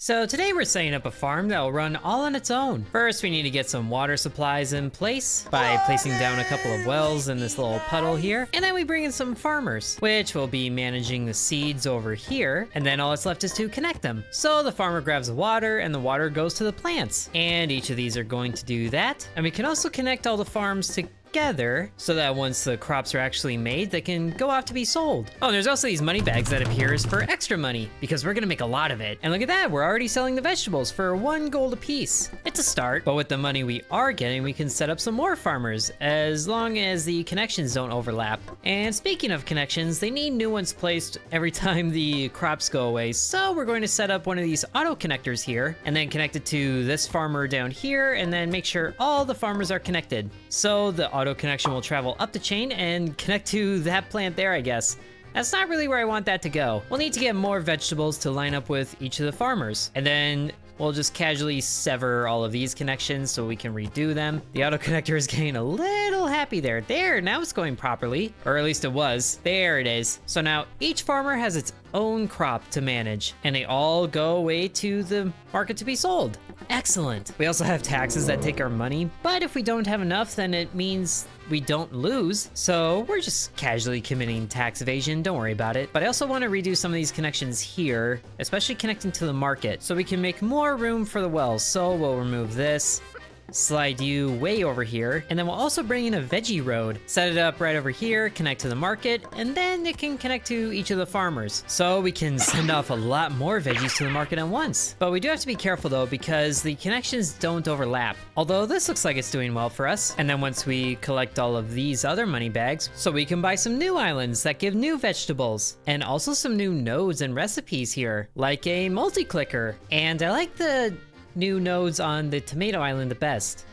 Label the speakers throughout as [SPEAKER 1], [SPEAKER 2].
[SPEAKER 1] So today we're setting up a farm that will run all on its own. First, we need to get some water supplies in place by placing down a couple of wells in this little puddle here. And then we bring in some farmers, which will be managing the seeds over here. And then all that's left is to connect them. So the farmer grabs the water and the water goes to the plants. And each of these are going to do that. And we can also connect all the farms together so that once the crops are actually made, they can go out to be sold. Oh, and there's also these money bags that appears for extra money because we're gonna make a lot of it. And look at that, we're already selling the vegetables for 1 gold a piece. It's a start, but with the money we are getting, we can set up some more farmers as long as the connections don't overlap. And speaking of connections, they need new ones placed every time the crops go away. So we're going to set up one of these auto connectors here and then connect it to this farmer down here and then make sure all the farmers are connected. So the auto connection will travel up the chain and connect to that plant there, I guess. That's not really where I want that to go. We'll need to get more vegetables to line up with each of the farmers. And then we'll just casually sever all of these connections so we can redo them. The auto connector is getting a little happy there. There, now it's going properly. Or at least it was. There it is. So now each farmer has its own crop to manage, and they all go away to the market to be sold. Excellent. We also have taxes that take our money, but if we don't have enough, then it means we don't lose. So we're just casually committing tax evasion, don't worry about it. But I also want to redo some of these connections here, especially connecting to the market, so we can make more room for the wells. So we'll remove this, slide you way over here, and then we'll also bring in a veggie road, set it up right over here, connect to the market, and then it can connect to each of the farmers. So we can send off a lot more veggies to the market at once. But we do have to be careful though, because the connections don't overlap. Although this looks like it's doing well for us. And then once we collect all of these other money bags, so we can buy some new islands that give new vegetables, and also some new nodes and recipes here, like a multi-clicker. And I like the new nodes on the tomato island the best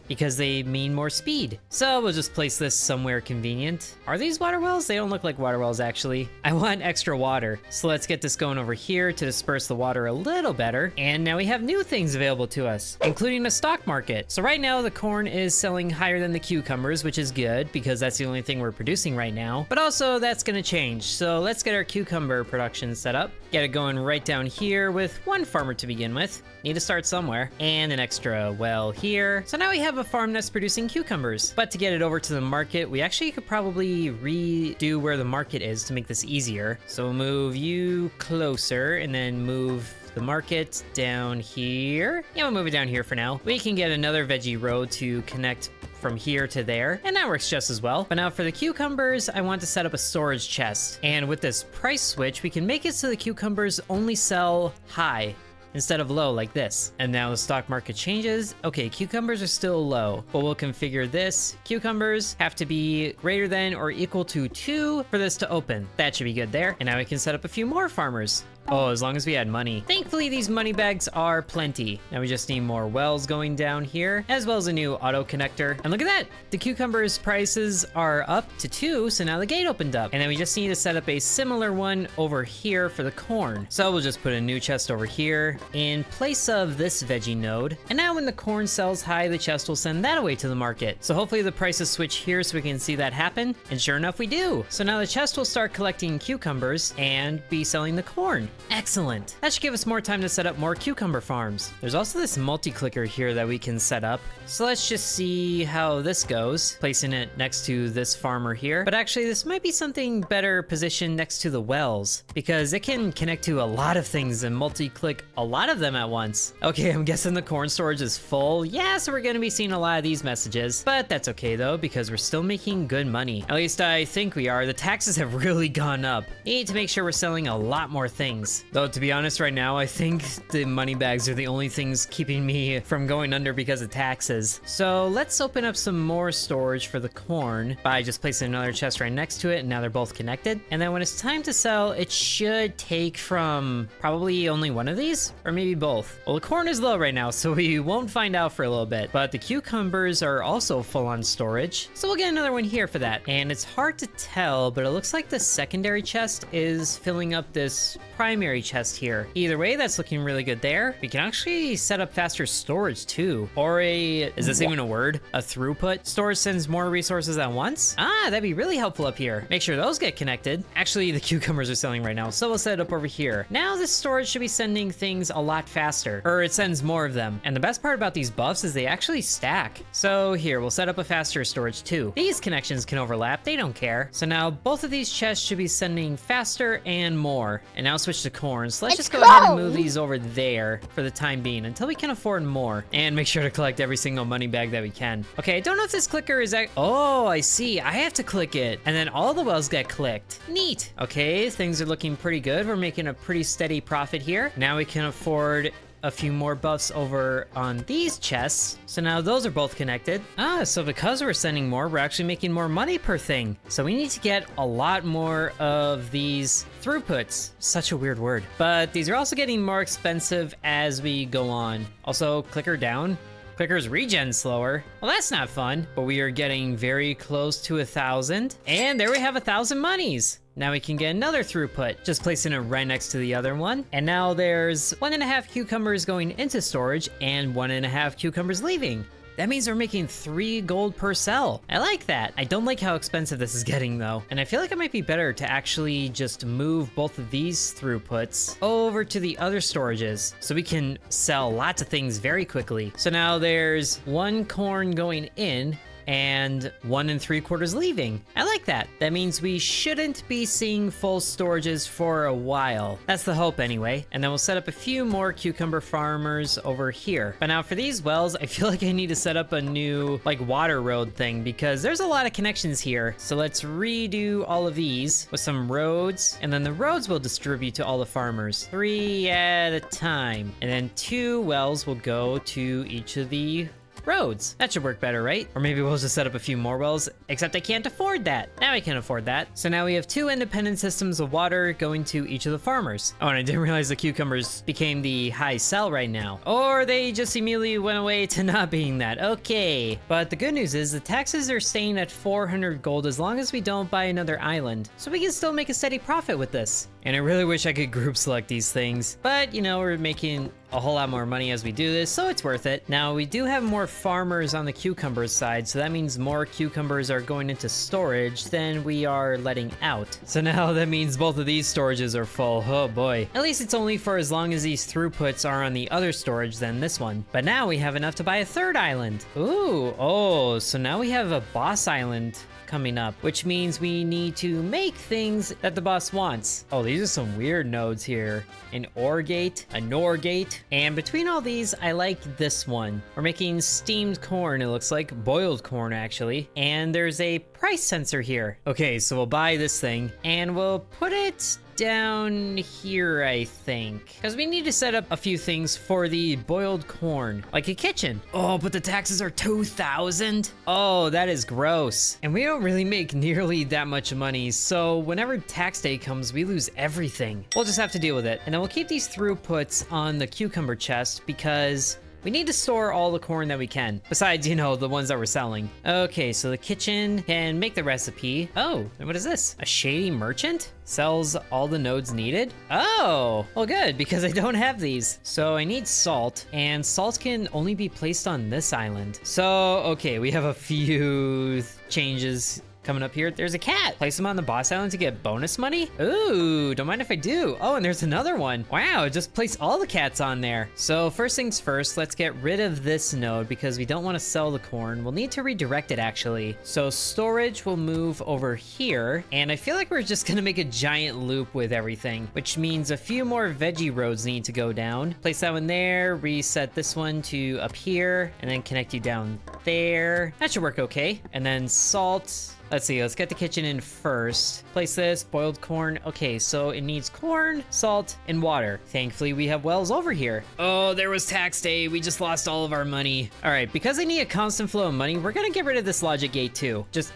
[SPEAKER 1] because they mean more speed. So we'll just place this somewhere convenient. Are these water wells? They don't look like water wells actually. I want extra water. So let's get this going over here to disperse the water a little better. And now we have new things available to us, including a stock market. So right now the corn is selling higher than the cucumbers, which is good because that's the only thing we're producing right now. But also that's gonna change. So let's get our cucumber production set up. Get it going right down here with 1 farmer to begin with. Need to start somewhere. And an extra well here. So now we have a farm that's producing cucumbers. But to get it over to the market, we actually could probably redo where the market is to make this easier. So we'll move you closer and then move the market down here. Yeah, we'll move it down here for now. We can get another veggie road to connect from here to there, and that works just as well. But now for the cucumbers, I want to set up a storage chest. And with this price switch, we can make it so the cucumbers only sell high instead of low like this. And now the stock market changes. Okay, cucumbers are still low, but we'll configure this. Cucumbers have to be greater than or equal to 2 for this to open. That should be good there. And now we can set up a few more farmers. Oh, as long as we had money. Thankfully, these money bags are plenty. Now we just need more wells going down here, as well as a new auto connector. And look at that! The cucumbers prices are up to 2, so now the gate opened up. And then we just need to set up a similar one over here for the corn. So we'll just put a new chest over here in place of this veggie node. And now when the corn sells high, the chest will send that away to the market. So hopefully the prices switch here so we can see that happen. And sure enough, we do. So now the chest will start collecting cucumbers and be selling the corn. Excellent. That should give us more time to set up more cucumber farms. There's also this multi-clicker here that we can set up. So let's just see how this goes, placing it next to this farmer here. But actually, this might be something better positioned next to the wells because it can connect to a lot of things and multi-click a lot of them at once. Okay, I'm guessing the corn storage is full. Yeah, so we're gonna be seeing a lot of these messages, but that's okay though because we're still making good money. At least I think we are. The taxes have really gone up. Need to make sure we're selling a lot more things. Though, to be honest, right now, I think the money bags are the only things keeping me from going under because of taxes. So let's open up some more storage for the corn by just placing another chest right next to it, and now they're both connected. And then when it's time to sell, it should take from probably only one of these, or maybe both. Well, the corn is low right now, so we won't find out for a little bit, but the cucumbers are also full on storage. So we'll get another one here for that. And it's hard to tell, but it looks like the secondary chest is filling up this primary primary chest here. Either way, that's looking really good there. We can actually set up faster storage too. Or is this even a word? A throughput? Storage sends more resources at once? Ah, that'd be really helpful up here. Make sure those get connected. Actually, the cucumbers are selling right now, so we'll set it up over here. Now this storage should be sending things a lot faster, or it sends more of them. And the best part about these buffs is they actually stack. So here, we'll set up a faster storage too. These connections can overlap, they don't care. So now both of these chests should be sending faster and more. And now switch to corn. So let's just go ahead and move these over there for the time being until we can afford more. And make sure to collect every single money bag that we can. Okay, I don't know if this clicker is oh, I see. I have to click it. And then all the wells get clicked. Neat. Okay, things are looking pretty good. We're making a pretty steady profit here. Now we can afford a few more buffs over on these chests. So now those are both connected. Ah, so because we're sending more, we're actually making more money per thing. So we need to get a lot more of these throughputs. Such a weird word. But these are also getting more expensive as we go on. Also, clicker down. Clicker's regen slower. Well, that's not fun, but we are getting very close to 1,000. And there we have 1,000 monies. Now we can get another throughput, just placing it right next to the other one. And now there's 1.5 cucumbers going into storage and 1.5 cucumbers leaving. That means we're making 3 gold per cell. I like that. I don't like how expensive this is getting though. And I feel like it might be better to actually just move both of these throughputs over to the other storages so we can sell lots of things very quickly. So now there's 1 corn going in and 1 3/4 leaving. I like that. That means we shouldn't be seeing full storages for a while. That's the hope anyway. And then we'll set up a few more cucumber farmers over here. But now for these wells, I feel like I need to set up a new like water road thing because there's a lot of connections here. So let's redo all of these with some roads, and then the roads will distribute to all the farmers 3 at a time. And then 2 wells will go to each of the roads. That should work better, right? Or maybe we'll just set up a few more wells, except I can't afford that. Now I can afford that. So now we have 2 independent systems of water going to each of the farmers. Oh, and I didn't realize the cucumbers became the high sell right now. Or they just immediately went away to not being that. Okay. But the good news is the taxes are staying at 400 gold as long as we don't buy another island. So we can still make a steady profit with this. And I really wish I could group select these things. But, you know, we're making a whole lot more money as we do this, so it's worth it. Now, we do have more farmers on the cucumbers side, so that means more cucumbers are going into storage than we are letting out. So now that means both of these storages are full. Oh boy. At least it's only for as long as these throughputs are on the other storage than this one. But now we have enough to buy a 3rd island. Ooh, oh, so now we have a boss island coming up, which means we need to make things that the boss wants. Oh, these are some weird nodes here. An ore gate, a nor gate, and between all these, I like this one. We're making steamed corn, it looks like, boiled corn actually, and there's a price sensor here. Okay, so we'll buy this thing, and we'll put it down here, I think, because we need to set up a few things for the boiled corn, like a kitchen. Oh, but the taxes are 2,000. Oh, that is gross. And we don't really make nearly that much money, so whenever tax day comes, we lose everything. We'll just have to deal with it. And then we'll keep these throughputs on the cucumber chest because we need to store all the corn that we can, besides, you know, the ones that we're selling. Okay, so the kitchen can make the recipe. Oh, and what is this? A shady merchant? Sells all the nodes needed? Oh, well good, because I don't have these. So I need salt, and salt can only be placed on this island. So, okay, we have a few changes coming up here. There's a cat. Place them on the boss island to get bonus money. Ooh, don't mind if I do. Oh, and there's another one. Wow, just place all the cats on there. So first things first, let's get rid of this node because we don't want to sell the corn. We'll need to redirect it actually. So storage will move over here. And I feel like we're just gonna make a giant loop with everything, which means a few more veggie roads need to go down. Place that one there, reset this one to up here, and then connect you down there. That should work okay. And then salt. Let's see, let's get the kitchen in first. Place this, boiled corn. Okay, so it needs corn, salt, and water. Thankfully, we have wells over here. Oh, there was tax day. We just lost all of our money. All right, because I need a constant flow of money, we're gonna get rid of this logic gate too. Just,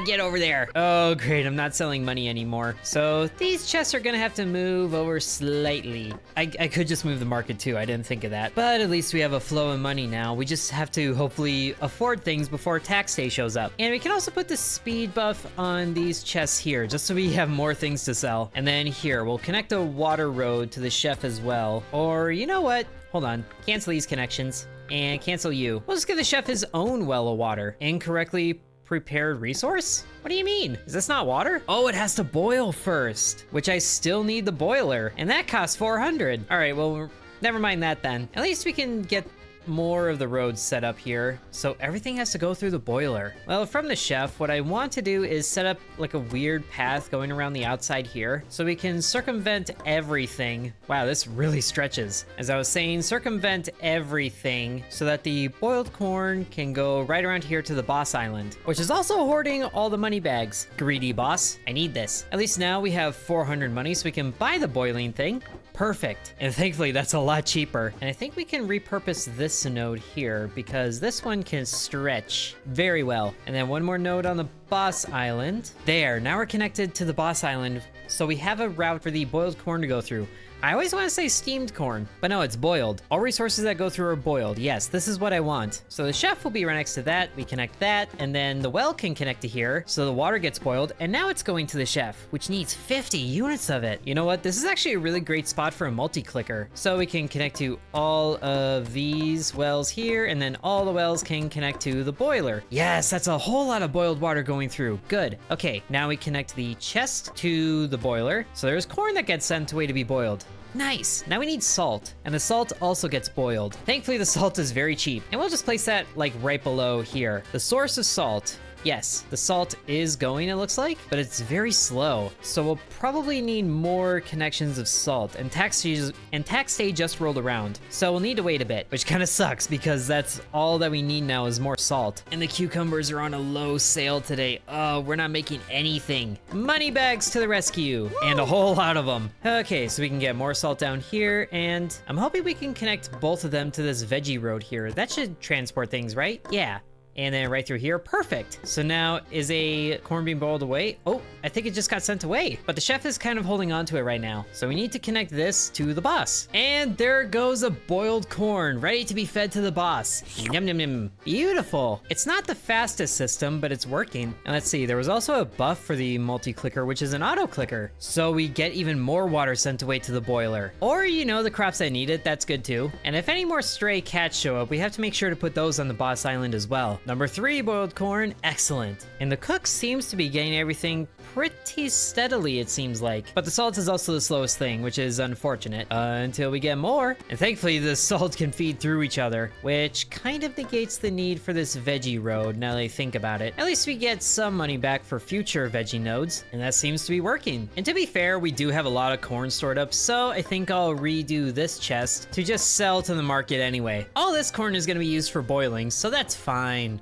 [SPEAKER 1] get over there. Oh, great, I'm not selling money anymore. So these chests are gonna have to move over slightly. I could just move the market too, I didn't think of that. But at least we have a flow of money now. We just have to hopefully afford things before tax day shows up. And we can also put this speed buff on these chests here, just so we have more things to sell. And then here, we'll connect a water road to the chef as well. Or you know what? Hold on, cancel these connections and cancel you. We'll just give the chef his own well of water. Incorrectly prepared resource? What do you mean? Is this not water? Oh, it has to boil first, which I still need the boiler, and that costs 400. All right, well, never mind that then. At least we can get more of the roads set up here, so everything has to go through the boiler. Well, from the chef, what I want to do is set up like a weird path going around the outside here, so we can circumvent everything. Wow, this really stretches. As I was saying, circumvent everything so that the boiled corn can go right around here to the boss island, which is also hoarding all the money bags. Greedy boss, I need this. At least now we have 400 money, so we can buy the boiling thing. Perfect. And thankfully that's a lot cheaper. And I think we can repurpose this node here because this one can stretch very well. And then one more node on the boss island. There, now we're connected to the boss island. So we have a route for the boiled corn to go through. I always want to say steamed corn, but no, it's boiled. All resources that go through are boiled. Yes, this is what I want. So the chef will be right next to that. We connect that, and then the well can connect to here. So the water gets boiled, and now it's going to the chef, which needs 50 units of it. You know what? This is actually a really great spot for a multi-clicker. So we can connect to all of these wells here, and then all the wells can connect to the boiler. Yes, that's a whole lot of boiled water going through. Good. Okay, now we connect the chest to the boiler. So there's corn that gets sent away to be boiled. Nice. Now we need salt, and the salt also gets boiled. Thankfully, the salt is very cheap, and we'll just place that like right below here. The source of salt. Yes, the salt is going, it looks like, but it's very slow. So we'll probably need more connections of salt, and tax day just rolled around. So we'll need to wait a bit, which kind of sucks because that's all that we need now is more salt. And the cucumbers are on a low sale today. Oh, we're not making anything. Money bags to the rescue, and a whole lot of them. Okay, so we can get more salt down here, and I'm hoping we can connect both of them to this veggie road here. That should transport things, right? Yeah. And then right through here, perfect. So now is a corn being boiled away? Oh, I think it just got sent away, but the chef is kind of holding on to it right now. So we need to connect this to the boss. And there goes a boiled corn ready to be fed to the boss. Yum, yum, yum. Beautiful. It's not the fastest system, but it's working. And let's see, there was also a buff for the multi-clicker, which is an auto clicker. So we get even more water sent away to the boiler. Or, you know, the crops that need it, that's good too. And if any more stray cats show up, we have to make sure to put those on the boss island as well. Number 3, boiled corn, excellent. And the cook seems to be getting everything pretty steadily, it seems like. But the salt is also the slowest thing, which is unfortunate, until we get more. And thankfully the salt can feed through each other, which kind of negates the need for this veggie road now that I think about it. At least we get some money back for future veggie nodes, and that seems to be working. And to be fair, we do have a lot of corn stored up, so I think I'll redo this chest to just sell to the market anyway. All this corn is gonna be used for boiling, so that's fine.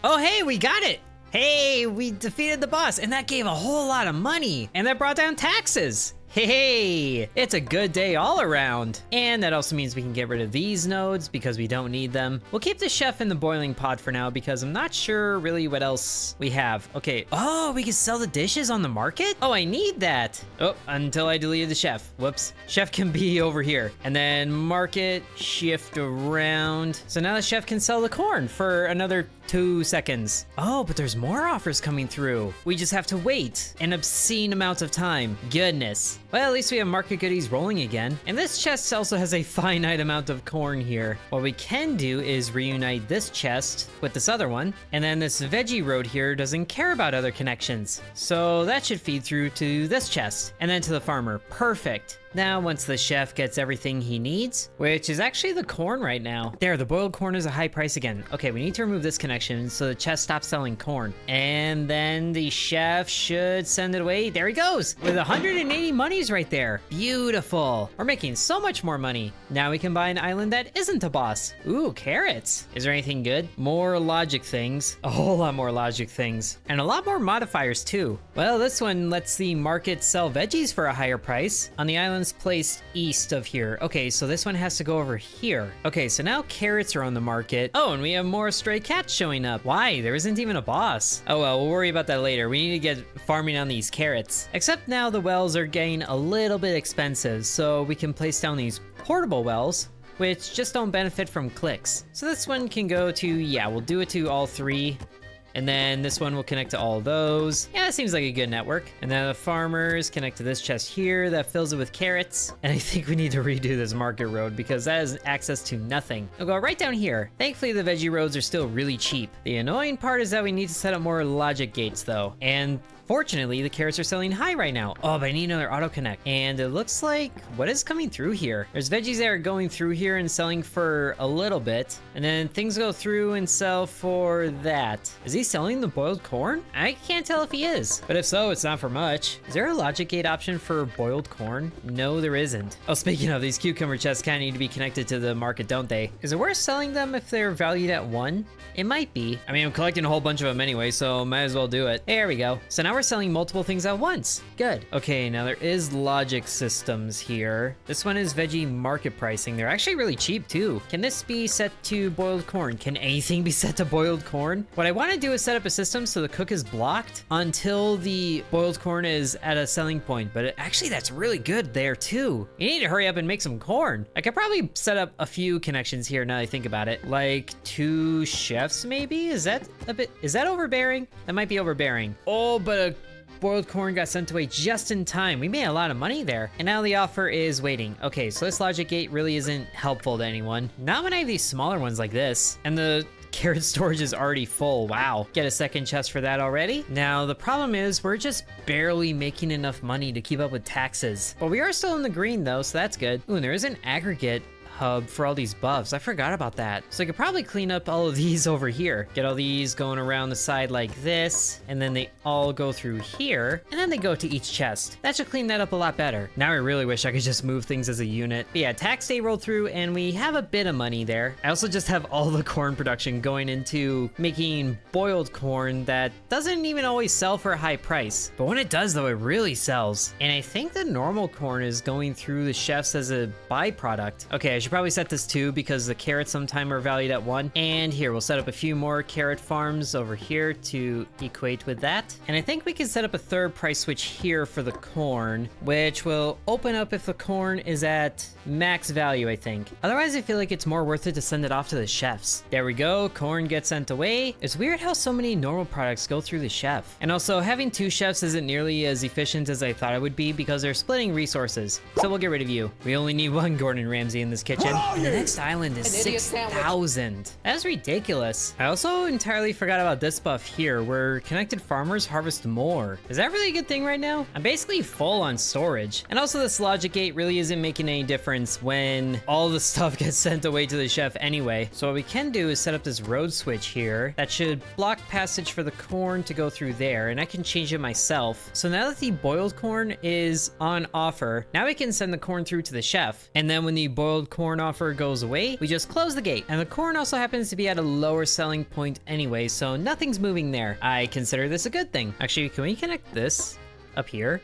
[SPEAKER 1] Oh, hey, we got it. Hey, we defeated the boss, and that gave a whole lot of money, and that brought down taxes. Hey, it's a good day all around. And that also means we can get rid of these nodes because we don't need them. We'll keep the chef in the boiling pot for now because I'm not sure really what else we have. Okay, oh, we can sell the dishes on the market? Oh, I need that. Oh, until I deleted the chef. Whoops. Chef can be over here. And then market, shift around. So now the chef can sell the corn for another 2 seconds. Oh, but there's more offers coming through. We just have to wait an obscene amount of time. Goodness. Well, at least we have market goodies rolling again. And this chest also has a finite amount of corn here. What we can do is reunite this chest with this other one. And then this veggie road here doesn't care about other connections. So that should feed through to this chest and then to the farmer. Perfect. Now, once the chef gets everything he needs, which is actually the corn right now. There, the boiled corn is a high price again. Okay, we need to remove this connection so the chest stops selling corn. And then the chef should send it away. There he goes, with 180 monies right there. Beautiful. We're making so much more money. Now we can buy an island that isn't a boss. Ooh, carrots. Is there anything good? More logic things. A whole lot more logic things. And a lot more modifiers too. Well, this one lets the market sell veggies for a higher price on the island's placed east of here. Okay, so this one has to go over here. Okay, so now carrots are on the market. Oh, and we have more stray cats showing up. Why? There isn't even a boss. Oh well, we'll worry about that later. We need to get farming on these carrots. Except now the wells are getting a little bit expensive, so we can place down these portable wells, which just don't benefit from clicks. So this one can go to, yeah, we'll do it to all 3. And then this one will connect to all those. Yeah, that seems like a good network. And then the farmers connect to this chest here that fills it with carrots. And I think we need to redo this market road because that has access to nothing. We'll go right down here. Thankfully, the veggie roads are still really cheap. The annoying part is that we need to set up more logic gates though. And fortunately, the carrots are selling high right now. Oh, but I need another auto connect. And it looks like, what is coming through here? There's veggies that are going through here and selling for a little bit. And then things go through and sell for that. Is he selling the boiled corn? I can't tell if he is. But if so, it's not for much. Is there a logic gate option for boiled corn? No, there isn't. Oh, speaking of, these cucumber chests kind of need to be connected to the market, don't they? Is it worth selling them if they're valued at 1? It might be. I mean, I'm collecting a whole bunch of them anyway, so might as well do it. There we go. So now we're selling multiple things at once. Good. Okay, now there is logic systems here. This one is veggie market pricing. They're actually really cheap too. Can this be set to boiled corn? Can anything be set to boiled corn? What I want to do is set up a system so the cook is blocked until the boiled corn is at a selling point. But actually, that's really good there too. You need to hurry up and make some corn. I could probably set up a few connections here now that I think about it. Like 2 chefs maybe? Is that overbearing? That might be overbearing. Oh, but a boiled corn got sent away just in time. We made a lot of money there. And now the offer is waiting. Okay, so this logic gate really isn't helpful to anyone. Not when I have these smaller ones like this. And the carrot storage is already full. Wow. Get a second chest for that already. Now, the problem is we're just barely making enough money to keep up with taxes. But we are still in the green though, so that's good. Ooh, and there is an aggregate hub for all these buffs. I forgot about that. So I could probably clean up all of these over here. Get all these going around the side like this, and then they all go through here, and then they go to each chest. That should clean that up a lot better. Now I really wish I could just move things as a unit. But yeah, tax day rolled through, and we have a bit of money there. I also just have all the corn production going into making boiled corn that doesn't even always sell for a high price. But when it does though, it really sells. And I think the normal corn is going through the chefs as a byproduct. Okay, I should probably set this too because the carrots sometime are valued at 1. And here, we'll set up a few more carrot farms over here to equate with that. And I think we can set up a third price switch here for the corn, which will open up if the corn is at max value, I think. Otherwise, I feel like it's more worth it to send it off to the chefs. There we go. Corn gets sent away. It's weird how so many normal products go through the chef. And also, having 2 chefs isn't nearly as efficient as I thought it would be because they're splitting resources. So we'll get rid of you. We only need 1 Gordon Ramsay in this kitchen. The next island is 6,000. That's ridiculous. I also entirely forgot about this buff here, where connected farmers harvest more. Is that really a good thing right now? I'm basically full on storage. And also this logic gate really isn't making any difference when all the stuff gets sent away to the chef anyway. So what we can do is set up this road switch here that should block passage for the corn to go through there, and I can change it myself. So now that the boiled corn is on offer, now we can send the corn through to the chef. And then when the boiled corn offer goes away, we just close the gate. And the corn also happens to be at a lower selling point anyway, so nothing's moving there. I consider this a good thing. Actually, can we connect this up here?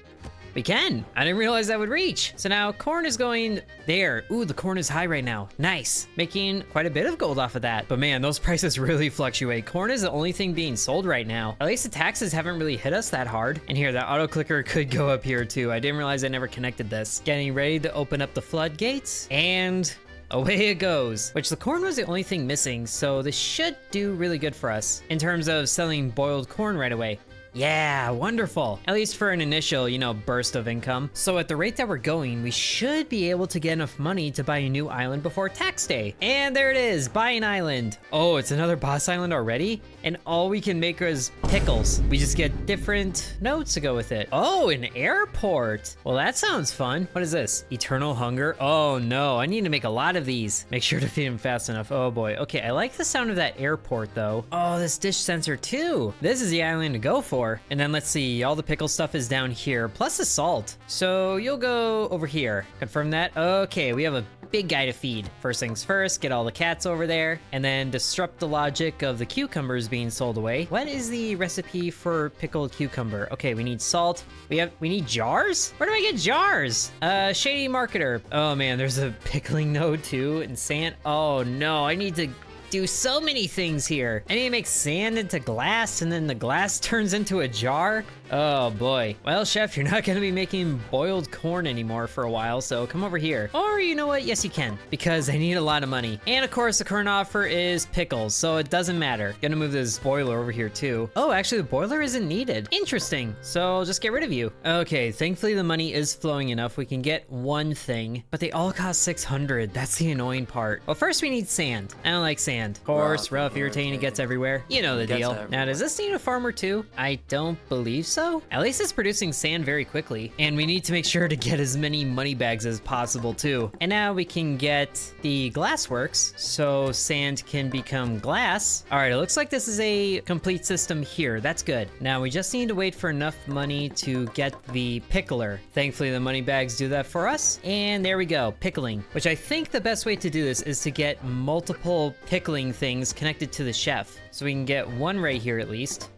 [SPEAKER 1] We can. I didn't realize that would reach. So now corn is going there. Ooh, the corn is high right now. Nice. Making quite a bit of gold off of that. But man, those prices really fluctuate. Corn is the only thing being sold right now. At least the taxes haven't really hit us that hard. And here, that auto clicker could go up here too. I didn't realize I never connected this. Getting ready to open up the floodgates, and away it goes. Which the corn was the only thing missing, so this should do really good for us in terms of selling boiled corn right away. Yeah, wonderful. At least for an initial, burst of income. So at the rate that we're going, we should be able to get enough money to buy a new island before tax day. And there it is, buy an island. Oh, it's another boss island already? And all we can make is pickles. We just get different notes to go with it. Oh, an airport. Well, that sounds fun. What is this? Eternal hunger? Oh no, I need to make a lot of these. Make sure to feed them fast enough. Oh boy. Okay, I like the sound of that airport though. Oh, this dish sensor too. This is the island to go for. And then let's see, all the pickle stuff is down here, plus the salt. So you'll go over here. Confirm that. Okay, we have a big guy to feed. First things first, get all the cats over there, and then disrupt the logic of the cucumbers being sold away. What is the recipe for pickled cucumber? Okay, we need salt. We need jars? Where do I get jars? Shady marketer. Oh man, there's a pickling node too, and sand. Oh no, I need to do so many things here. I need to make sand into glass, and then the glass turns into a jar. Oh boy. Well, chef, you're not gonna be making boiled corn anymore for a while, so come over here. Or you know what? Yes, you can, because I need a lot of money. And of course, the current offer is pickles, so it doesn't matter. Gonna move this boiler over here too. Oh, actually, the boiler isn't needed. Interesting. So I'll just get rid of you. Okay, thankfully the money is flowing enough. We can get one thing, but they all cost 600. That's the annoying part. Well, first we need sand. I don't like sand. Coarse, rough, irritating, it gets everywhere. You know the deal. Now, does this need a farmer too? I don't believe so. At least it's producing sand very quickly. And we need to make sure to get as many money bags as possible too. And now we can get the glass works, so sand can become glass. All right, it looks like this is a complete system here. That's good. Now we just need to wait for enough money to get the pickler. Thankfully, the money bags do that for us. And there we go, pickling, which I think the best way to do this is to get multiple pickling things connected to the chef. So we can get one right here at least.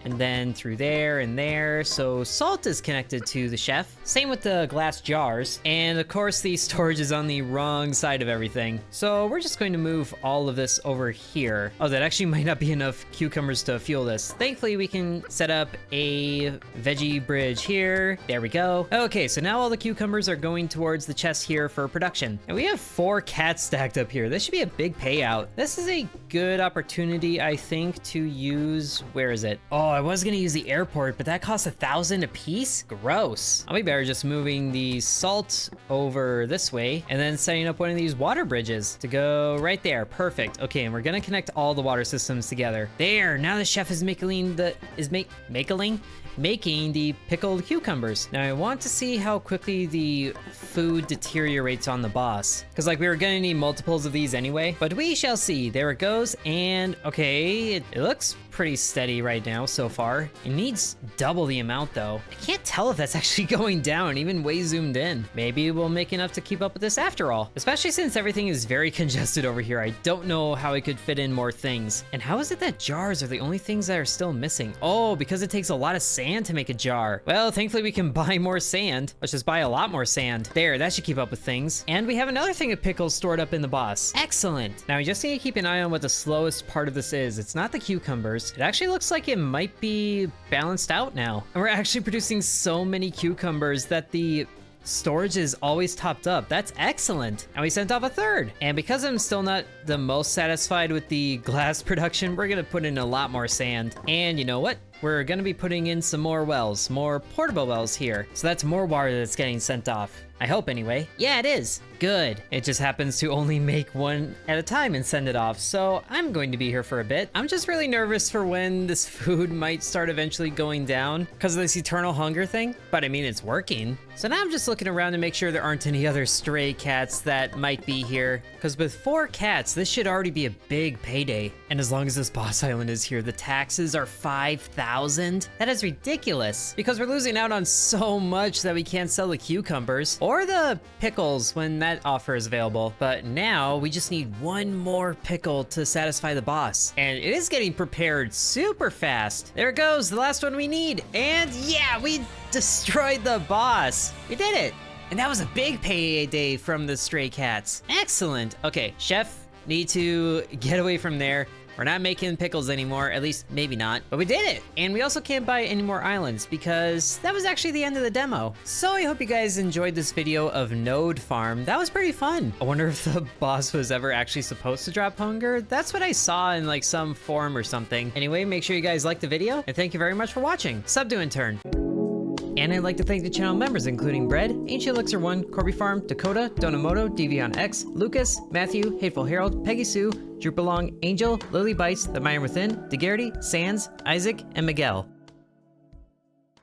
[SPEAKER 1] And then through there and there. So salt is connected to the chef. Same with the glass jars. And of course, the storage is on the wrong side of everything. So we're just going to move all of this over here. Oh, that actually might not be enough cucumbers to fuel this. Thankfully, we can set up a veggie bridge here. There we go. Okay, so now all the cucumbers are going towards the chest here for production. And we have 4 cats stacked up here. This should be a big payout. This is a good opportunity, I think, to use, where is it? Oh, I was gonna use the airport, but that costs 1,000 a piece? Gross. I'll be better just moving the salt over this way and then setting up one of these water bridges to go right there. Perfect. Okay, and we're gonna connect all the water systems together. There, now the chef is making the pickled cucumbers. Now I want to see how quickly the food deteriorates on the boss, because like we were gonna need multiples of these anyway, but we shall see. There it goes. And okay, it looks pretty steady right now so far. It needs double the amount though. I can't tell if that's actually going down, even way zoomed in. Maybe we'll make enough to keep up with this after all, especially since everything is very congested over here. I don't know how I could fit in more things. And how is it that jars are the only things that are still missing? Oh, because it takes a lot of sand to make a jar. Well, thankfully we can buy more sand. Let's just buy a lot more sand. There, that should keep up with things. And we have another thing of pickles stored up in the boss. Excellent. Now we just need to keep an eye on what the slowest part of this is. It's not the cucumbers. It actually looks like it might be balanced out now. And we're actually producing so many cucumbers that the storage is always topped up. That's excellent. And we sent off a third. And because I'm still not the most satisfied with the glass production, we're gonna put in a lot more sand. And you know what? We're gonna be putting in some more wells, more portable wells here. So that's more water that's getting sent off. I hope anyway. Yeah, it is. Good. It just happens to only make one at a time and send it off, so I'm going to be here for a bit. I'm just really nervous for when this food might start eventually going down because of this eternal hunger thing, but I mean, it's working. So now I'm just looking around to make sure there aren't any other stray cats that might be here, because with 4 cats, this should already be a big payday. And as long as this boss island is here, the taxes are 5,000. That is ridiculous, because we're losing out on so much that we can't sell the cucumbers or the pickles when that offer is available. But now we just need one more pickle to satisfy the boss. And it is getting prepared super fast. There it goes, the last one we need. And yeah, we destroyed the boss. We did it. And that was a big payday from the stray cats. Excellent. Okay, chef, need to get away from there. We're not making pickles anymore, at least maybe not, but we did it. And we also can't buy any more islands because that was actually the end of the demo. So I hope you guys enjoyed this video of Node Farm. That was pretty fun. I wonder if the boss was ever actually supposed to drop hunger. That's what I saw in like some forum or something. Anyway, make sure you guys like the video and thank you very much for watching. Sub to Intern. And I'd like to thank the channel members, including Bread, Ancient Elixir 1, Corby Farm, Dakota, Donamoto, Devion X, Lucas, Matthew, Hateful Harold, Peggy Sue, Droopalong, Angel, Lily Bites, The Miner Within, DeGarity, Sands, Isaac, and Miguel.